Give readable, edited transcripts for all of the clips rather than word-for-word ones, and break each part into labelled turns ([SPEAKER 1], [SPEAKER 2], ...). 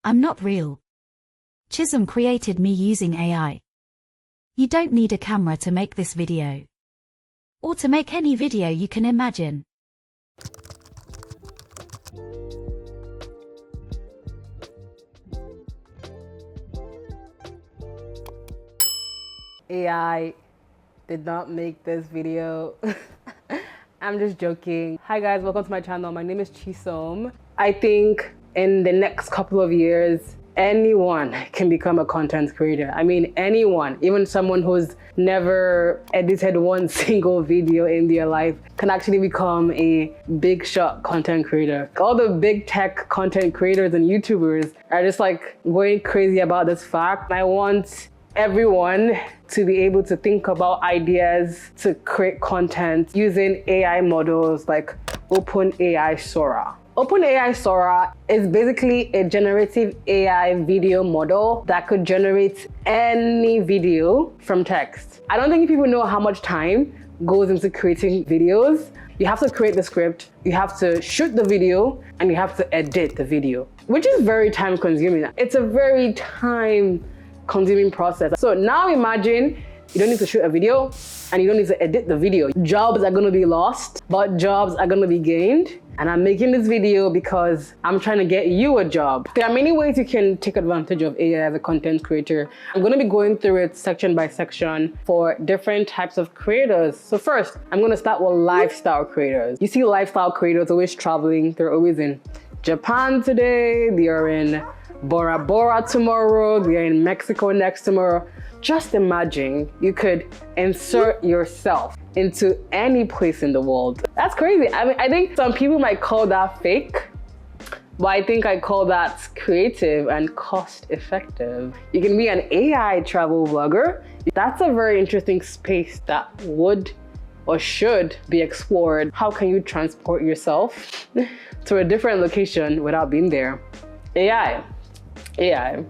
[SPEAKER 1] I'm not real. Chisholm created me using AI. You don't need a camera to make this video. Or to make any video you can imagine.
[SPEAKER 2] AI did not make this video. I'm just joking. Hi guys, welcome to my channel. My name is Chisholm. I think in the next couple of years, anyone can become a content creator. I mean, anyone, even someone who's never edited one single video in their life can actually become a big shot content creator. All the big tech content creators and YouTubers are just like going crazy about this fact. I want everyone to be able to think about ideas to create content using AI models like Open AI Sora. Open AI Sora is basically a generative AI video model that could generate any video from text. I don't think people know how much time goes into creating videos. You have to create the script, you have to shoot the video, and you have to edit the video, which is very time consuming. It's a very time consuming process. So now imagine you don't need to shoot a video and you don't need to edit the video. Jobs are gonna be lost, but jobs are gonna be gained. And I'm making this video because I'm trying to get you a job. There are many ways you can take advantage of AI as a content creator. I'm gonna be going through it section by section for different types of creators. So first, I'm gonna start with lifestyle creators. You see lifestyle creators always traveling. They're always in Japan today, they are in Bora Bora tomorrow, they're in Mexico next tomorrow. Just imagine you could insert yourself into any place in the world. That's crazy. I mean, I think some people might call that fake, but I think I call that creative and cost effective. You can be an AI travel vlogger. That's a very interesting space that would or should be explored. How can you transport yourself to a different location without being there? AI.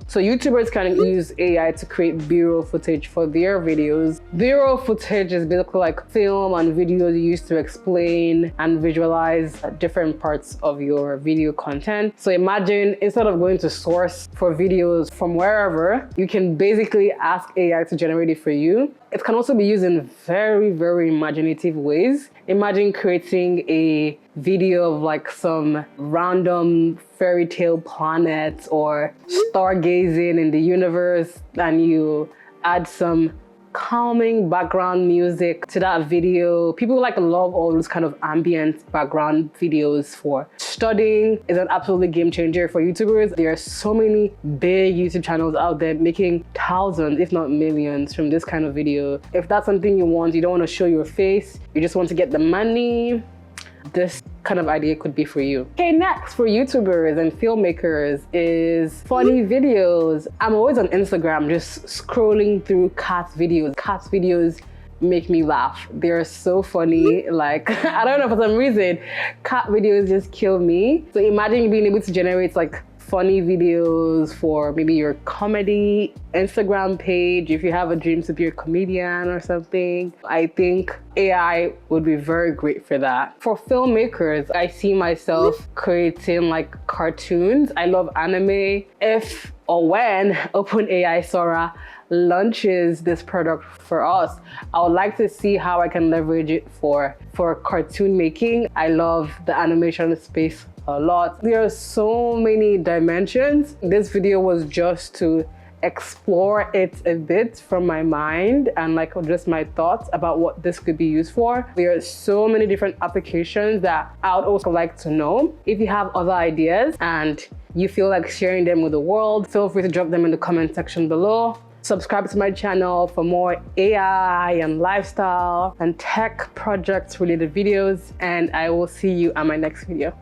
[SPEAKER 2] So YouTubers can use AI to create B-roll footage for their videos. B-roll footage is basically like film and video you use to explain and visualize different parts of your video content. So imagine instead of going to source for videos from wherever, you can basically ask AI to generate it for you. It can also be used in very, very imaginative ways. Imagine creating a video of like some random fairy tale planet or stargazing in the universe, and you add some calming background music to that video. People love all those kind of ambient background videos for studying. Is an absolutely game changer for YouTubers. There are so many big YouTube channels out there making thousands, if not millions, from this kind of video. If that's something you want, you don't want to show your face, you just want to get the money, this kind of idea could be for you. Okay, next for YouTubers and filmmakers is funny videos. I'm always on Instagram just scrolling through cat videos. Cat videos make me laugh. They're so funny. Like, I don't know, for some reason, cat videos just kill me. So imagine being able to generate like funny videos for maybe your comedy Instagram page if you have a dream to be a comedian or something. I think AI would be very great for that. For filmmakers, I see myself creating like cartoons. I love anime. If or when Open AI Sora launches this product for us, I would like to see how I can leverage it for cartoon making. I love the animation space a lot. There are so many dimensions. This video was just to explore it a bit from my mind and like just my thoughts about what this could be used for. There are so many different applications that I would also like to know. If you have other ideas and you feel like sharing them with the world, feel free to drop them in the comment section below. Subscribe to my channel for more AI and lifestyle and tech projects related videos, and I will see you on my next video.